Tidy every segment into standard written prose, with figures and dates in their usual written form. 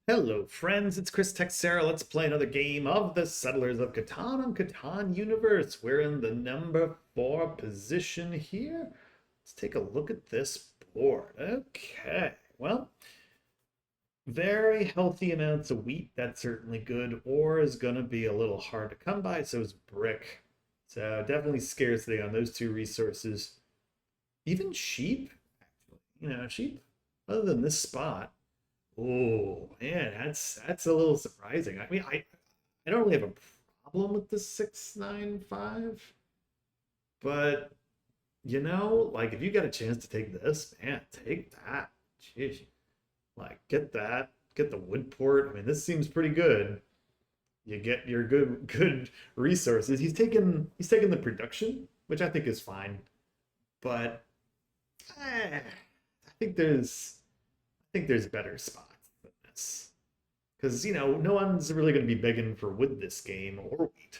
Hello, friends. It's Chris Texera. Let's play another game of the Settlers of Catan on Catan Universe. We're in the number 4 position here. Let's take a look at this board. Okay, well, very healthy amounts of wheat. That's certainly good. Ore is going to be a little hard to come by, so is brick. So definitely scarcity on those two resources. Even sheep, actually. Sheep, other than this spot. Oh man, that's a little surprising. I mean, I don't really have a problem with the 695, but like if you got a chance to take this, man, take that. Jeez. Like get that, get the wood port. I mean, this seems pretty good. You get your good resources. He's taken the production, which I think is fine, but I think there's better spots than this. Because, no one's really going to be begging for wood this game or wheat.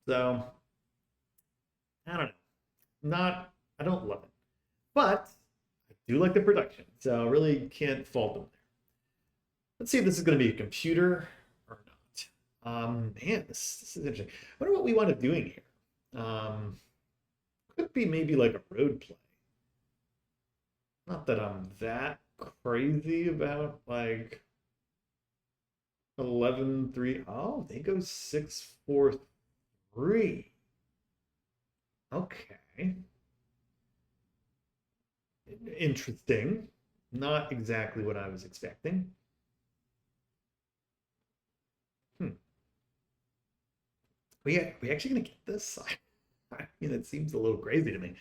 So, I don't know. I don't love it. But I do like the production. So I really can't fault them there. Let's see if this is going to be a computer or not. Man, this is interesting. I wonder what we want to doing here. Could be maybe like a road play. Not that I'm that crazy about like 11-3. Oh, they go 6-4-3. Okay. Interesting. Not exactly what I was expecting. Hmm. We actually gonna get this? I mean, it seems a little crazy to me.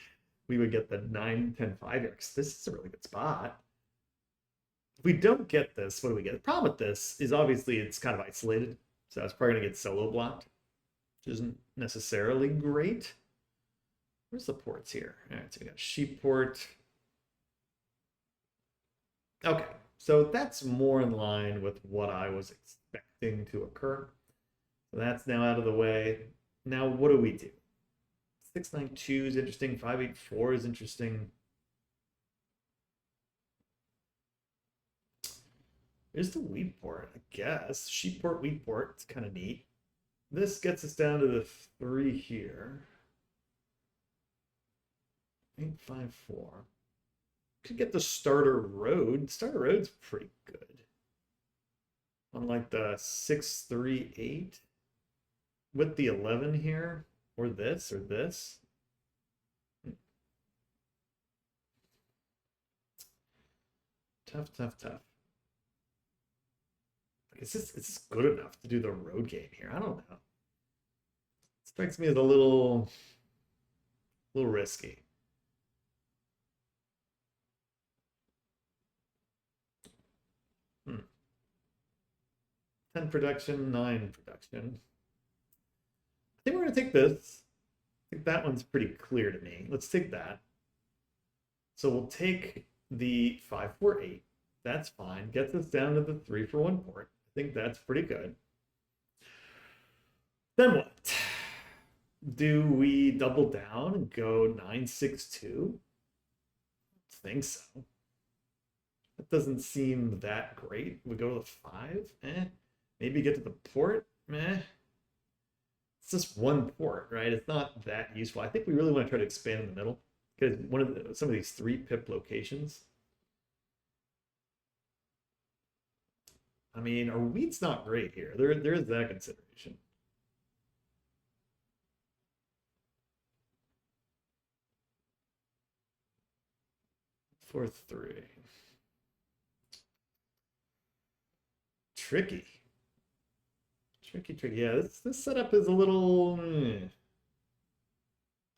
We would get the 9-10-5 X. This is a really good spot. If we don't get this, what do we get? The problem with this is obviously it's kind of isolated. So it's probably gonna get solo blocked, which isn't necessarily great. Where's the ports here? All right, so we got sheep port. Okay, so that's more in line with what I was expecting to occur. So that's now out of the way. Now, what do we do? 692 is interesting. 584 is interesting. There's the wheat port, I guess. Sheep port, wheat port. It's kind of neat. This gets us down to the 3 here. 854. Could get the starter road. Starter road's pretty good. Unlike the 638 with the 11 here, or this, or this. Tough, tough, tough. Is this good enough to do the road game here? I don't know. Strikes me as a little risky. Hmm. 10 production, 9 production. I think we're gonna take this. I think that one's pretty clear to me. Let's take that. So we'll take the 548. That's fine. Gets us down to the 3-for-1 port. I think that's pretty good. Then what? Do we double down and go 962? I think so. That doesn't seem that great. We go to the 5. Maybe get to the port. It's just one port, right? It's not that useful. I think we really want to try to expand in the middle because some of these 3 pip locations. I mean, our wheat's not great here. There is that consideration. 4-3. Tricky. Tricky. Yeah, this setup is a little.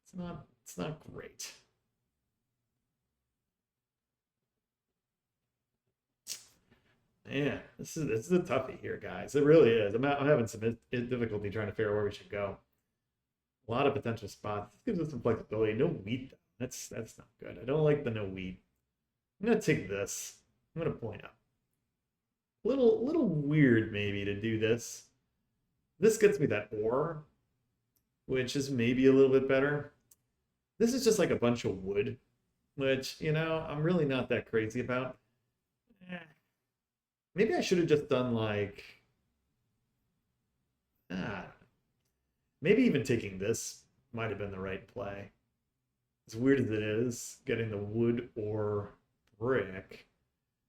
It's not great. Yeah, this is a toughie here, guys. It really is. I'm having some difficulty trying to figure out where we should go. A lot of potential spots. This gives us some flexibility. No wheat though. That's not good. I don't like the no wheat. I'm gonna take this. I'm gonna point out. Little weird maybe to do this. This gets me that ore, which is maybe a little bit better. This is just like a bunch of wood, which, I'm really not that crazy about. Eh, maybe I should have just done like, ah, maybe even taking this might have been the right play. As weird as it is, getting the wood or brick,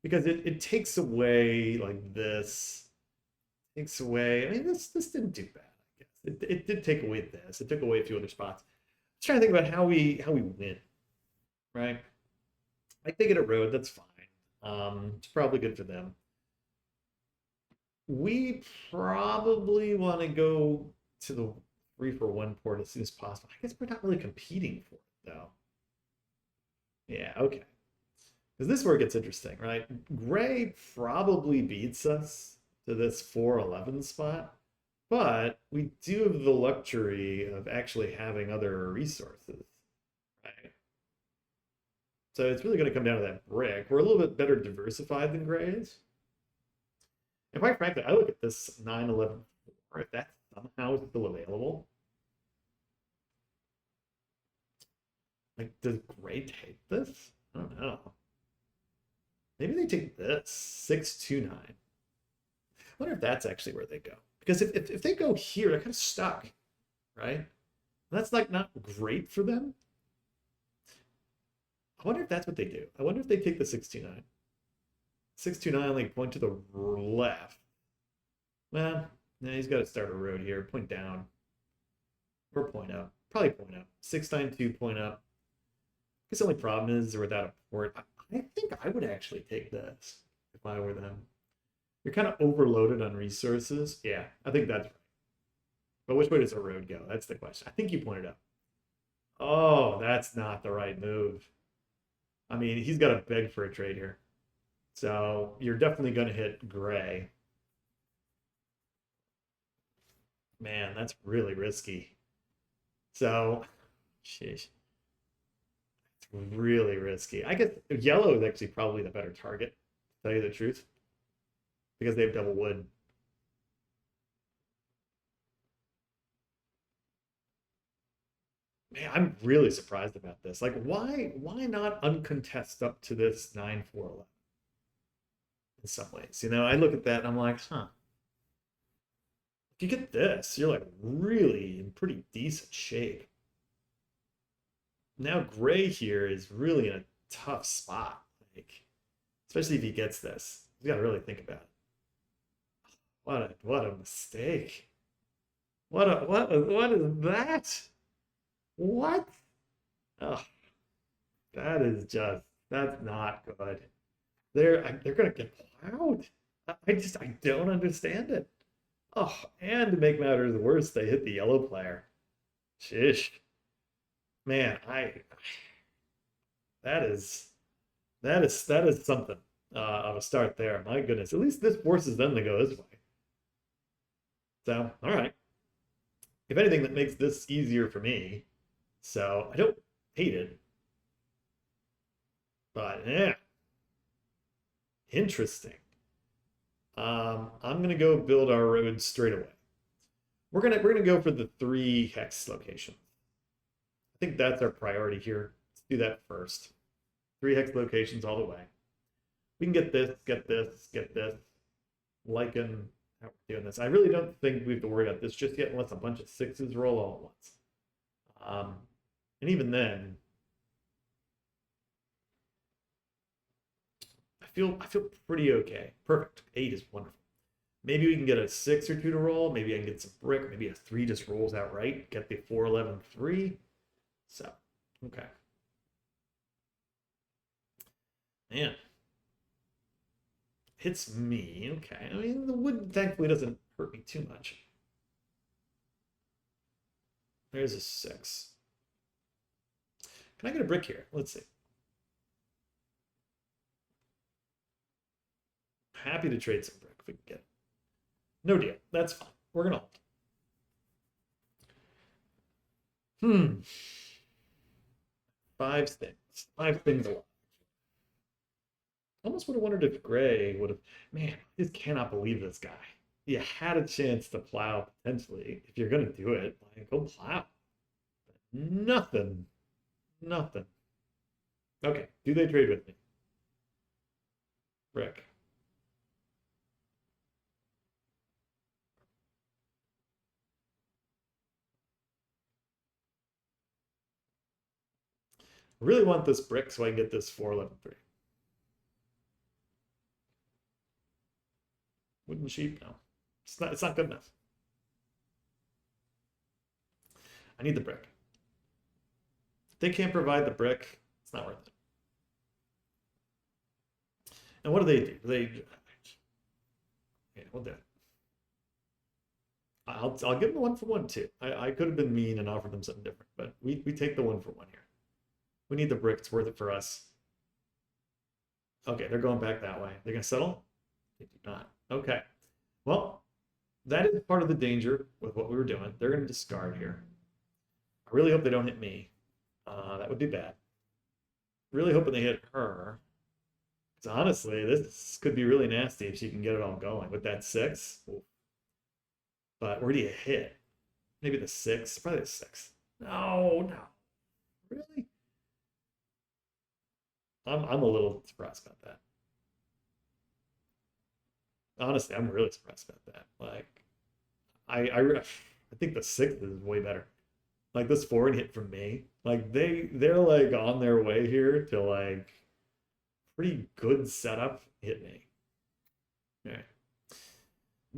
because it takes away like this, takes away. I mean, this didn't do bad, I guess. It did take away this. It took away a few other spots. I'm trying to think about how we win, right? Like they get a road, that's fine. It's probably good for them. We probably want to go to the 3 for 1 port as soon as possible. I guess we're not really competing for it though. Yeah, okay. Because this is where it gets interesting, right? Gray probably beats us to this 411 spot, but we do have the luxury of actually having other resources, right? So it's really going to come down to that brick. We're a little bit better diversified than Gray is. And quite frankly, I look at this 911 4, if that's somehow still available. Like, does Gray take this? I don't know. Maybe they take this 629. I wonder if that's actually where they go. Because if they go here, they're kind of stuck, right? That's like not great for them. I wonder if that's what they do. I wonder if they take the 629. 629, like point to the left. Well, yeah, he's got to start a road here. Point down. Or point up. Probably point up. 692 point up. I guess the only problem is without a port. I think I would actually take this if I were them. You're kind of overloaded on resources. Yeah, I think that's right. But which way does the road go? That's the question. I think you pointed out. Oh, that's not the right move. I mean, he's got to beg for a trade here. So you're definitely going to hit Gray. Man, that's really risky. So, sheesh. It's really risky. I guess yellow is actually probably the better target, to tell you the truth, because they have double wood. Man, I'm really surprised about this. Like, why not uncontest up to this 9-4-11 in some ways? You know, I look at that and I'm like, huh. If you get this, you're like really in pretty decent shape. Now Gray here is really in a tough spot. Like, especially if he gets this. You gotta really think about it. What a mistake. What is that? What? Oh, that is just that's not good. They're gonna get plowed. I don't understand it. Oh, and to make matters worse, they hit the yellow player. Shish. Man, I that is that is something of a start there. My goodness. At least this forces them to go this way. So, all right. If anything, that makes this easier for me. So I don't hate it, but yeah, interesting. I'm gonna go build our road straight away. We're gonna go for the 3 hex location. I think that's our priority here. Let's do that first. 3 hex locations all the way. We can get this, get this, get this. Liking how we're doing this. I really don't think we have to worry about this just yet, unless a bunch of 6s roll all at once. And even then, I feel pretty okay. Perfect. 8 is wonderful. Maybe we can get a 6 or 2 to roll. Maybe I can get some brick. Maybe a 3 just rolls outright. Get the 411 3. So, okay. Man. Hits me. Okay. I mean, the wood thankfully doesn't hurt me too much. There's a 6. Can I get a brick here? Let's see. Happy to trade some brick if we can get it. No deal. That's fine. We're gonna hold. 5 things. 5 things a lot. Almost would have wondered if Gray would have. Man, I just cannot believe this guy. You had a chance to plow potentially. If you're gonna do it, like, go plow. Nothing. Nothing. Okay. Do they trade with me? Brick. I really want this brick so I can get this 4-11-3. Wooden sheep? No. It's not good enough. I need the brick. If they can't provide the brick, it's not worth it. And what do they do? Yeah, we'll do it. I'll give them a 1-for-1 too. I could have been mean and offered them something different, but we take the 1-for-1 here. We need the brick. It's worth it for us. Okay, they're going back that way. They're gonna settle? They do not. Okay. Well, that is part of the danger with what we were doing. They're gonna discard here. I really hope they don't hit me. That would be bad. Really hoping they hit her. Because honestly, this could be really nasty if she can get it all going with that 6. Ooh. But where do you hit? Maybe the 6? Probably the 6. No. Really? I'm a little surprised about that. Honestly, I'm really surprised about that. Like, I think the 6 is way better. Like this forward hit from me. Like they're like on their way here to like pretty good setup hit me. Yeah.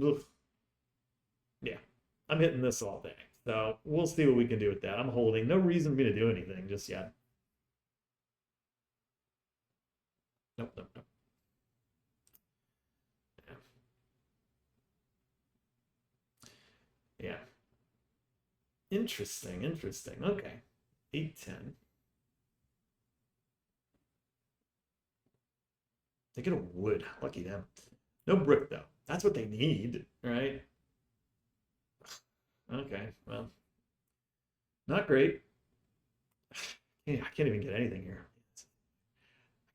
Oof. Yeah. I'm hitting this all day. So we'll see what we can do with that. I'm holding. No reason for me to do anything just yet. Nope. Yeah. Interesting. Okay. 8-10. They get a wood. Lucky them. No brick though. That's what they need, right? Okay. Well, not great. I can't even get anything here.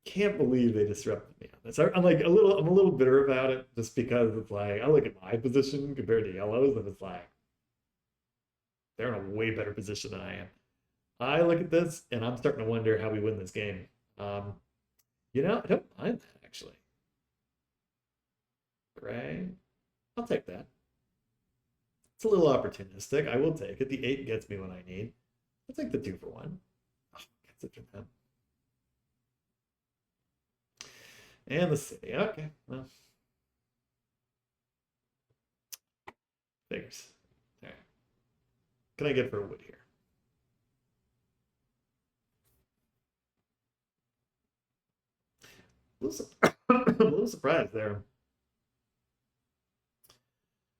I can't believe they disrupted me on this. I'm like I'm a little bitter about it just because it's like I look at my position compared to yellows and it's like they're in a way better position than I am. I look at this and I'm starting to wonder how we win this game. Um, I don't mind that actually. Gray, I'll take that. It's a little opportunistic. I will take it. The 8 gets me what I need. I'll take the 2-for-1. Oh, gets it from them. And the city. Okay, well, figures. All right. Can I get for wood here? A little surprised there.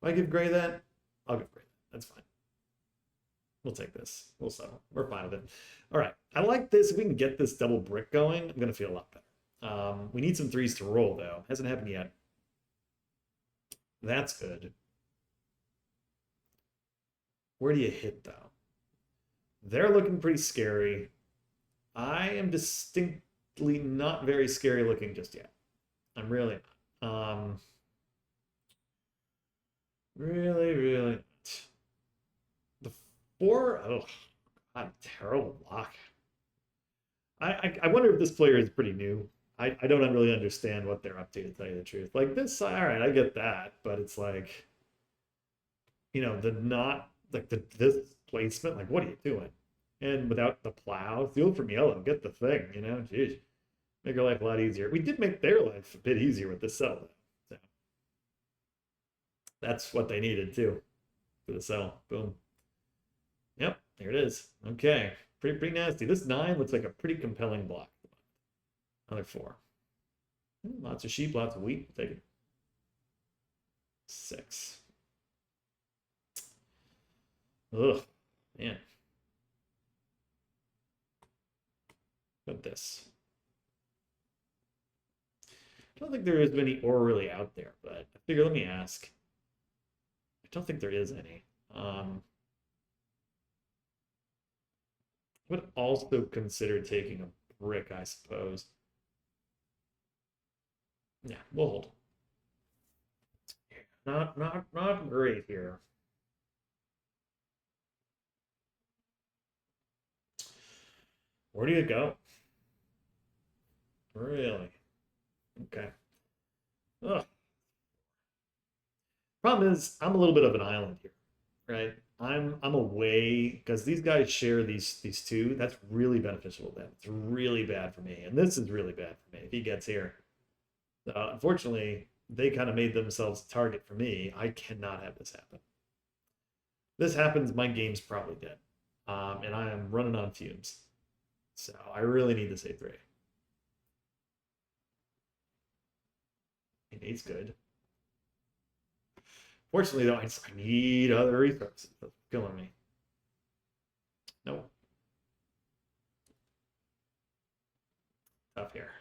If I give Gray that, I'll give Gray that. That's fine. We'll take this. We'll settle. We're fine with it. All right. I like this. If we can get this double brick going, I'm going to feel a lot better. We need some 3s to roll, though. Hasn't happened yet. That's good. Where do you hit, though? They're looking pretty scary. I am distinctly not very scary looking just yet. I'm really not. Really not. The 4, oh, God, terrible block. I wonder if this player is pretty new. I don't really understand what they're up to tell you the truth. Like this, all right, I get that, but it's like, the not like this placement, like what are you doing? And without the plow, steal from yellow, get the thing, geez. Make your life a lot easier. We did make their life a bit easier with this cell, though. So that's what they needed too for the cell. Boom. Yep, there it is. Okay, pretty nasty. This 9 looks like a pretty compelling block. Another 4. Lots of sheep, lots of wheat. Take it. 6. Ugh, man. What this? I don't think there is many ore really out there, but I figure let me ask. I don't think there is any. Would also consider taking a brick, I suppose. Yeah, we'll hold. Not great here. Where do you go? Really? Okay. Ugh. Problem is, I'm a little bit of an island here, right? I'm away because these guys share these two. That's really beneficial to them. It's really bad for me, and this is really bad for me if he gets here. Unfortunately, they kind of made themselves a target for me. I cannot have this happen. This happens, my game's probably dead, and I am running on fumes. So I really need this A3. And eight's good. Fortunately, though, I need other resources. That's killing me. Nope. Tough here.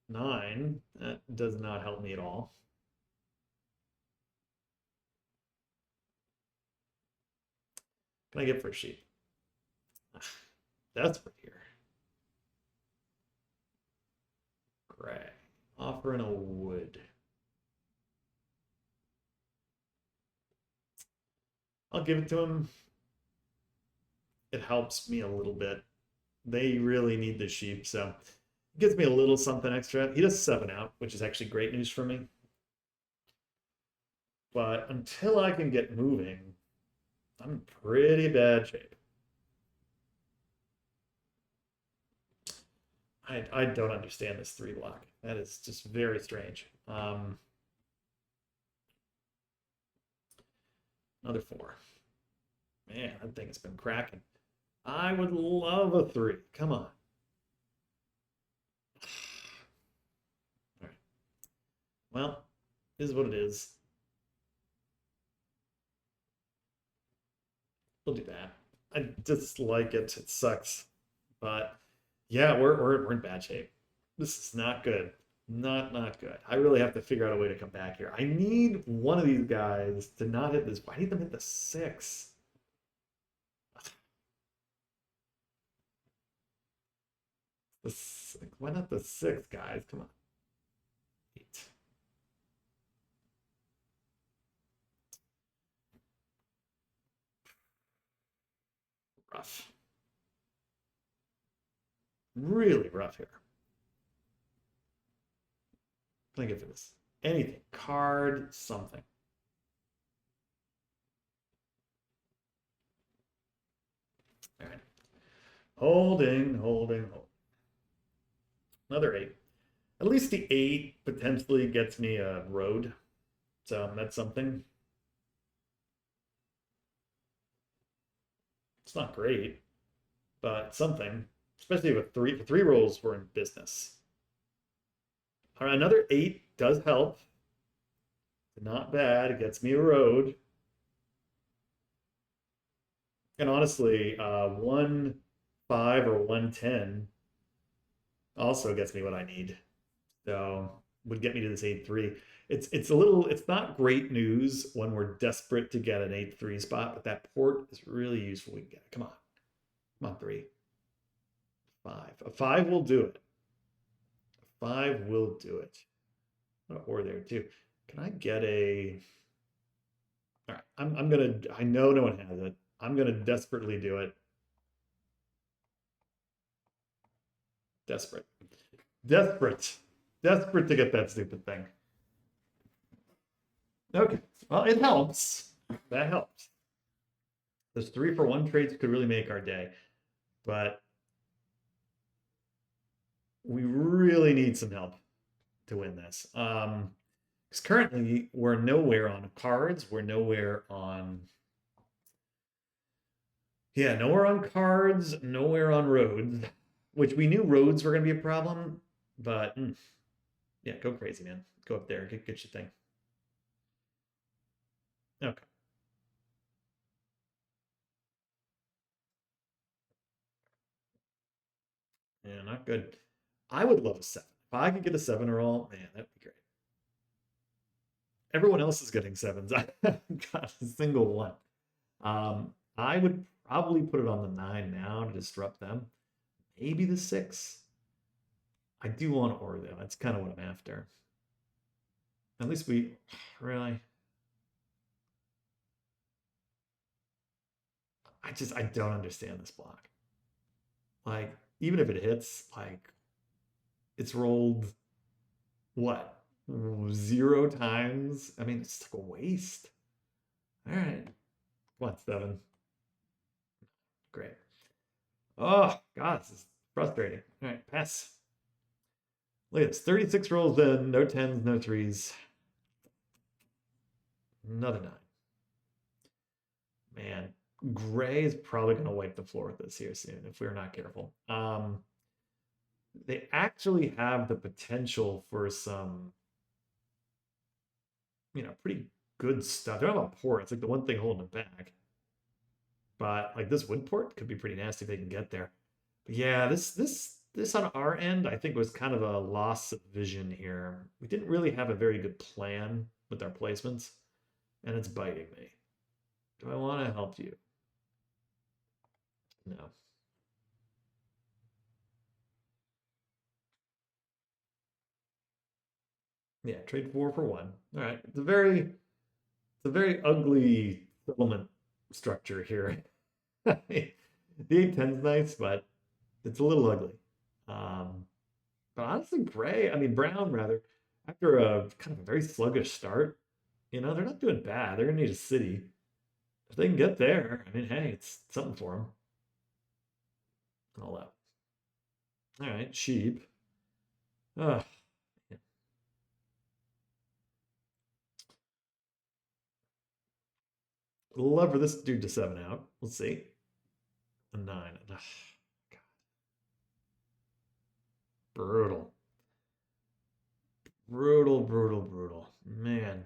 9. That does not help me at all. Can I get for a sheep? Desperate here. Gray. Offering a wood. I'll give it to him. It helps me a little bit. They really need the sheep, so it gives me a little something extra. He does 7 out, which is actually great news for me. But until I can get moving, I'm in pretty bad shape. I don't understand this 3 block. That is just very strange. Another 4. Man, that thing has been cracking. I would love a 3. Come on. All right. Well, this is what it is. We'll do that. I just like it. It sucks. But yeah, we're in bad shape. This is not good. Not good. I really have to figure out a way to come back here. I need one of these guys to not hit this. I need them to hit the 6. The 6. Why not the 6, guys? Come on. 8. Rough. Really rough here. Think of this. Anything. Card, something. All right. Holding. Another 8. At least the 8 potentially gets me a road. So that's something. It's not great, but something. Especially with 3 rolls, we're in business. All right, another 8 does help. Not bad. It gets me a road. And honestly, 1-5 or 1-10 also gets me what I need. So would get me to this 8-3. It's not great news when we're desperate to get an 8-3 spot, but that port is really useful. We can get it. Come on, 3. 5. A 5 will do it. A 5 will do it. Or there too. Can I get a? All right, I'm gonna. I know no one has it. I'm gonna desperately do it. Desperate. Desperate to get that stupid thing. Okay. Well, it helps. That helps. Those 3-for-1 trades could really make our day, but we really need some help to win this. Because currently we're nowhere on cards. We're nowhere on. Yeah, nowhere on cards, nowhere on roads, which we knew roads were going to be a problem, but yeah, go crazy, man. Go up there, get your thing. Okay. Yeah, not good. I would love a 7. If I could get a 7 or all, man, that'd be great. Everyone else is getting 7s. I haven't got a single one. I would probably put it on the 9 now to disrupt them. Maybe the 6. I do want or though. That's kind of what I'm after. At least we really. I don't understand this block. Like, even if it hits, like, it's rolled what? 0 times? I mean, it's like a waste. All right. What, 7? Great. Oh, God, this is frustrating. All right, pass. Look at this. 36 rolls in, no 10s, no 3s. Another 9. Man, gray is probably going to wipe the floor with this here soon if we're not careful. They actually have the potential for some, pretty good stuff. They don't have a port. It's like the one thing holding them back. But like this wood port could be pretty nasty if they can get there. But yeah, this on our end, I think was kind of a loss of vision here. We didn't really have a very good plan with our placements, and it's biting me. Do I want to help you? No. Yeah, trade 4 for 1. All right. It's a very ugly settlement structure here. The 8-10's nice, but it's a little ugly. Um, but honestly, Brown rather, after a kind of a very sluggish start, they're not doing bad. They're gonna need a city. If they can get there, hey, it's something for them. All out. All right, sheep. Ugh. Love for this dude to 7 out. Let's see. A 9. Ugh, God. Brutal. Brutal, brutal, brutal. Man.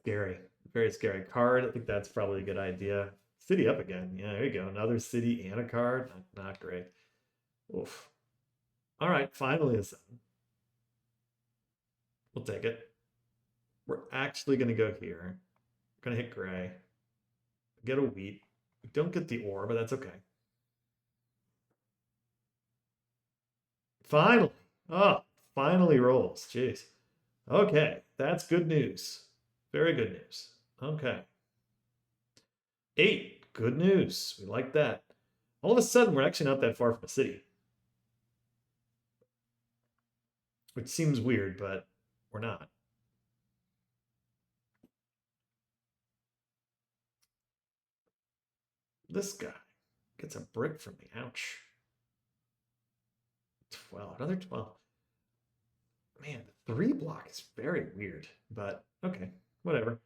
Scary. Very scary card. I think that's probably a good idea. City up again. Yeah, there you go. Another city and a card. Not great. Oof. All right, finally a 7. We'll take it. We're actually going to go here. We're going to hit gray. Get a wheat. We don't get the ore, but that's okay. Finally. Oh, finally rolls. Jeez. Okay, that's good news. Very good news. Okay. 8. Good news. We like that. All of a sudden, we're actually not that far from a city. Which seems weird, but we're not. This guy gets a brick from me. Ouch. 12. Another 12. Man, the 3 block is very weird, but okay, whatever.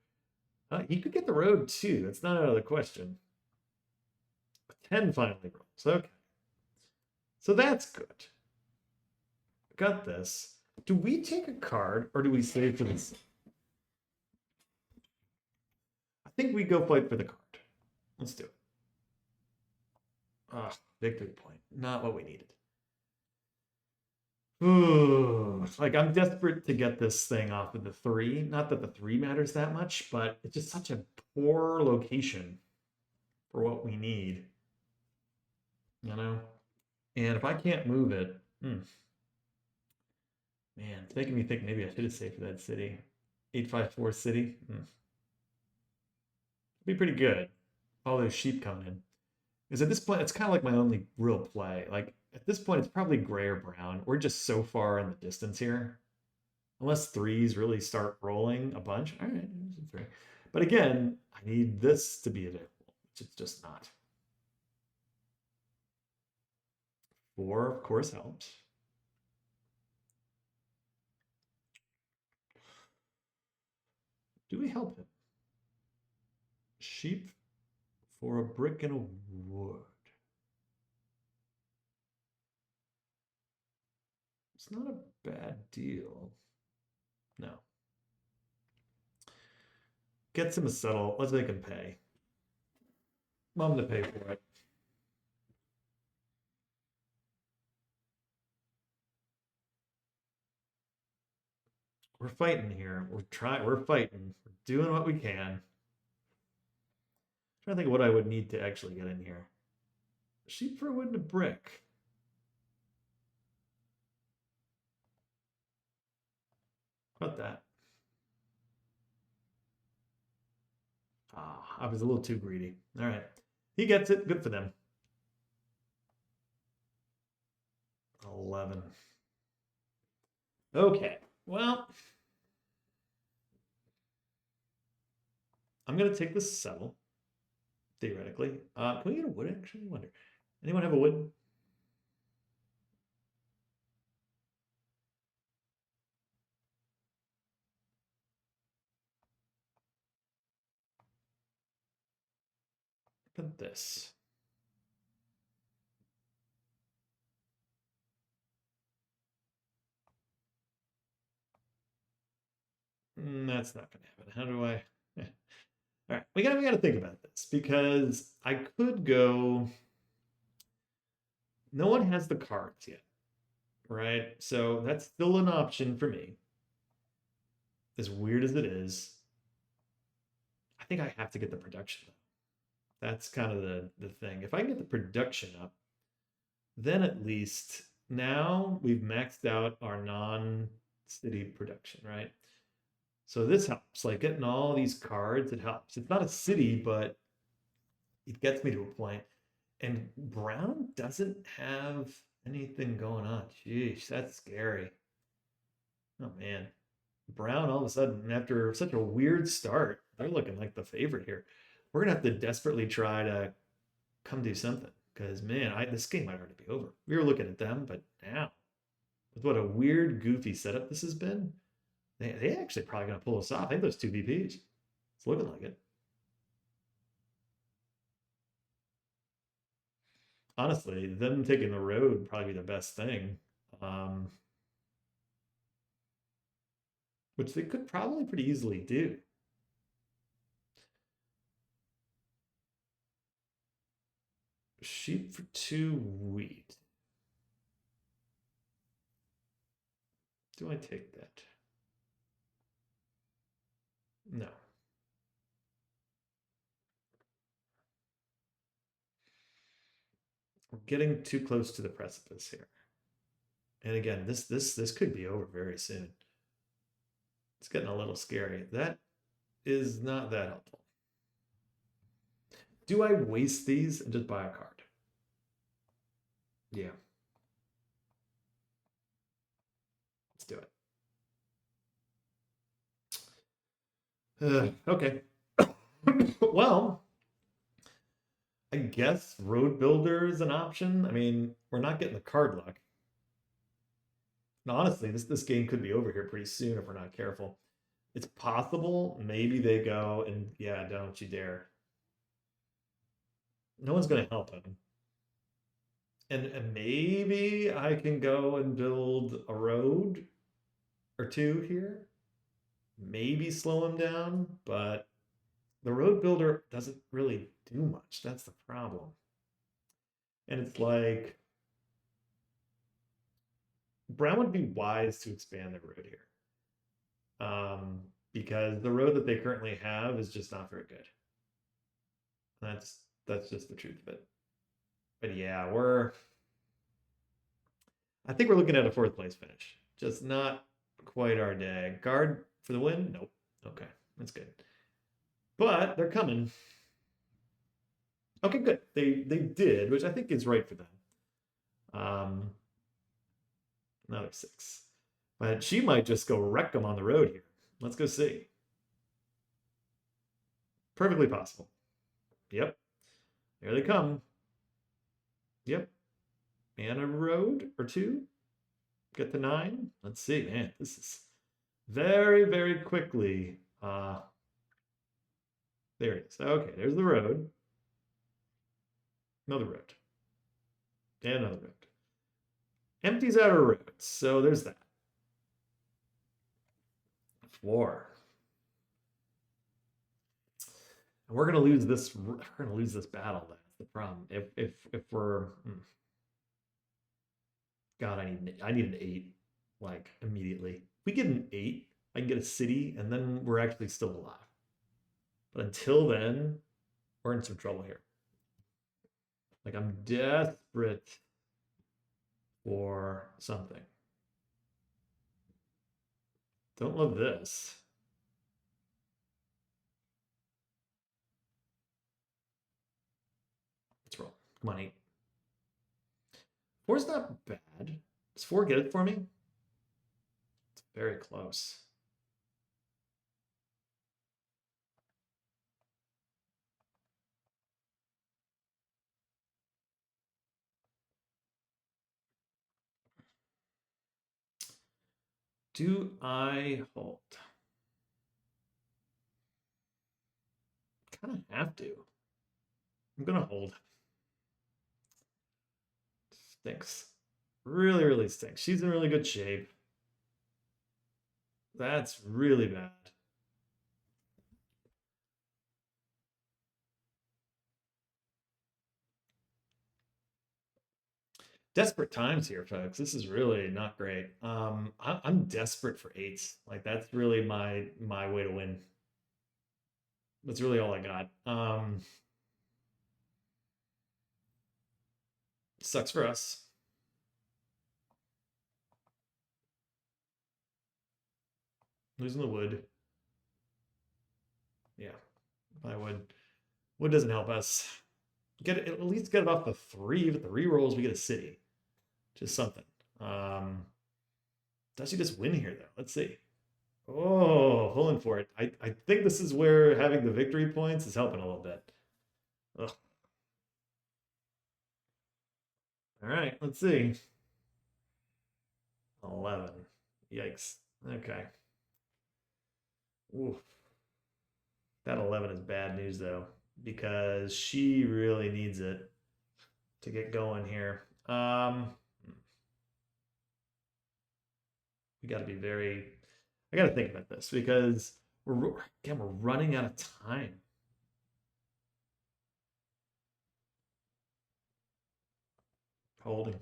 He could get the road too. That's not out of the question. 10 finally rolls. Okay. So that's good. Got this. Do we take a card or do we save for this? I think we go fight for the card. Let's do it. Victory point. Not what we needed. Ooh, like I'm desperate to get this thing off of the 3. Not that the 3 matters that much, but it's just such a poor location for what we need. And if I can't move it, man, it's making me think maybe I should have saved for that city. 854 city. Be pretty good. All those sheep coming in. Because at this point, it's kind of like my only real play. Like at this point, it's probably gray or brown. We're just so far in the distance here. Unless 3s really start rolling a bunch. All right, 3. But again, I need this to be available, which it's just not. 4, of course, helps. Do we help him? Sheep for a brick and a wood. It's not a bad deal. No. Gets him a settle. Let's make him pay. Mom to pay for it. We're fighting here. We're fighting. We're doing what we can. I'm trying to think of what I would need to actually get in here. Sheep for wood and a brick. How about that? I was a little too greedy. All right. He gets it. Good for them. 11. Okay. Well, I'm gonna take the settle, theoretically. Can we get a wood actually? I wonder. Anyone have a wood? Look at this. That's not gonna happen. How do I? All right, we gotta think about this because I could go. No one has the cards yet, right? So that's still an option for me. As weird as it is, I think I have to get the production up. That's kind of the thing. If I can get the production up, then at least now we've maxed out our non-city production, right? So this helps. Like getting all these cards, it helps. It's not a city, but it gets me to a point. And Brown doesn't have anything going on. Jeez, that's scary. Oh man. Brown all of a sudden, after such a weird start, they're looking like the favorite here. We're gonna have to desperately try to come do something. Because man, this game might already be over. We were looking at them, but now, with what a weird, goofy setup this has been, they actually probably gonna pull us off. I think those two VPs. It's looking like it. Honestly, them taking the road would probably be the best thing. Um, which they could probably pretty easily do. Sheep for 2 wheat. Do I take that? No. We're getting too close to the precipice here. And again, this could be over very soon. It's getting a little scary. That is not that helpful. Do I waste these and just buy a card? Yeah. Let's do it. Okay. Well, I guess road builder is an option. I mean, we're not getting the card luck. And honestly, this game could be over here pretty soon if we're not careful. It's possible. Maybe they go and yeah, don't you dare. No one's going to help him. And maybe I can go and build a road or two here. Maybe slow him down, but the road builder doesn't really do much. That's the problem. And it's like Brown would be wise to expand the road here. Because the road that they currently have is just not very good. That's just the truth of it. But yeah, I think we're looking at a fourth place finish. Just not quite our day. Guard for the win? Nope. Okay, that's good. But they're coming. Okay, good. They did, which I think is right for them. Another 6. But she might just go wreck them on the road here. Let's go see. Perfectly possible. Yep. There they come. Yep. And a road or two. Get the 9. Let's see, man. This is very, very quickly. There it is. Okay, there's the road. Another road. And another road. Empties out our roads. So there's that. 4. And we're gonna lose this. We're gonna lose this battle. That's the problem. If we're God, I need an 8 like immediately. If we get an 8, I can get a city, and then we're actually still alive. But until then, we're in some trouble here. Like I'm desperate for something. Don't love this. Let's roll. Come on, 8. 4's not bad. Does 4 get it for me? It's very close. Do I hold? Kind of have to. I'm gonna hold. Stinks. Really, really stinks. She's in really good shape. That's really bad. Desperate times here, folks. This is really not great. I'm desperate for eights. Like that's really my way to win. That's really all I got. Sucks for us. Losing the wood. Yeah, I would. Wood doesn't help us. Get it, at least get it off the three. With the re-rolls, we get a city. Just something. Does she just win here though? Let's see. Oh, pulling for it. I think this is where having the victory points is helping a little bit. Ugh. All right, let's see. 11. Yikes. Okay. Ooh. That 11 is bad news though, because she really needs it to get going here. We got to be very. I got to think about this because we're running out of time. Holding.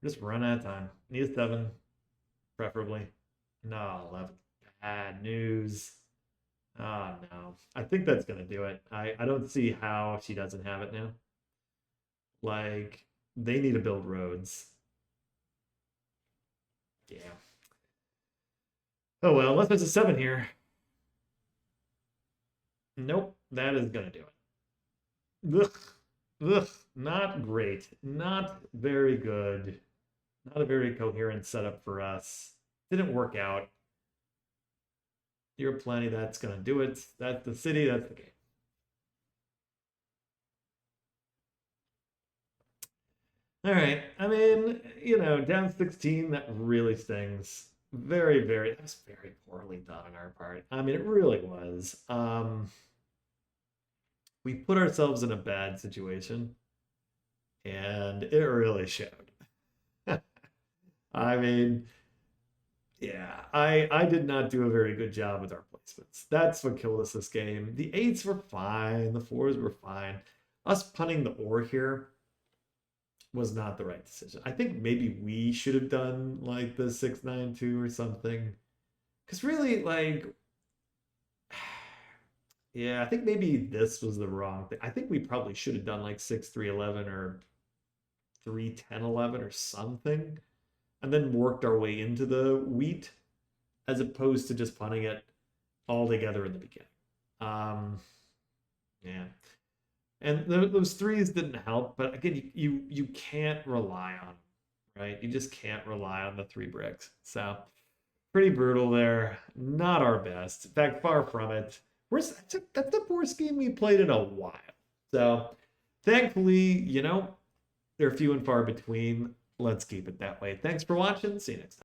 Just run out of time. Need a 7, preferably. No, 11. Bad news. Oh, no. I think that's going to do it. I don't see how she doesn't have it now. Like, they need to build roads. Yeah. Oh, well, unless there's a 7 here. Nope, that is going to do it. Ugh. Ugh, not great. Not very good. Not a very coherent setup for us. Didn't work out. You're plenty, that's gonna do it. That's the city, that's the game. All right. I mean, down 16, that really stings. Very, very, that was very poorly done on our part. I mean, it really was. We put ourselves in a bad situation, and it really showed. I mean, yeah, I did not do a very good job with our placements. That's what killed us this game. The 8s were fine, the 4s were fine. Us punting the ore here was not the right decision. I think maybe we should have done like the 6-9-2 or something. Because really, like, yeah, I think maybe this was the wrong thing. I think we probably should have done like 6-3-11 or 3-10-11 or something, and then worked our way into the wheat as opposed to just punting it all together in the beginning. Yeah. And those 3s didn't help, but again, you can't rely on them, right? You just can't rely on the 3 bricks. So pretty brutal there. Not our best. In fact, far from it. That's the worst game we played in a while. So thankfully, they're few and far between. Let's keep it that way. Thanks for watching. See you next time.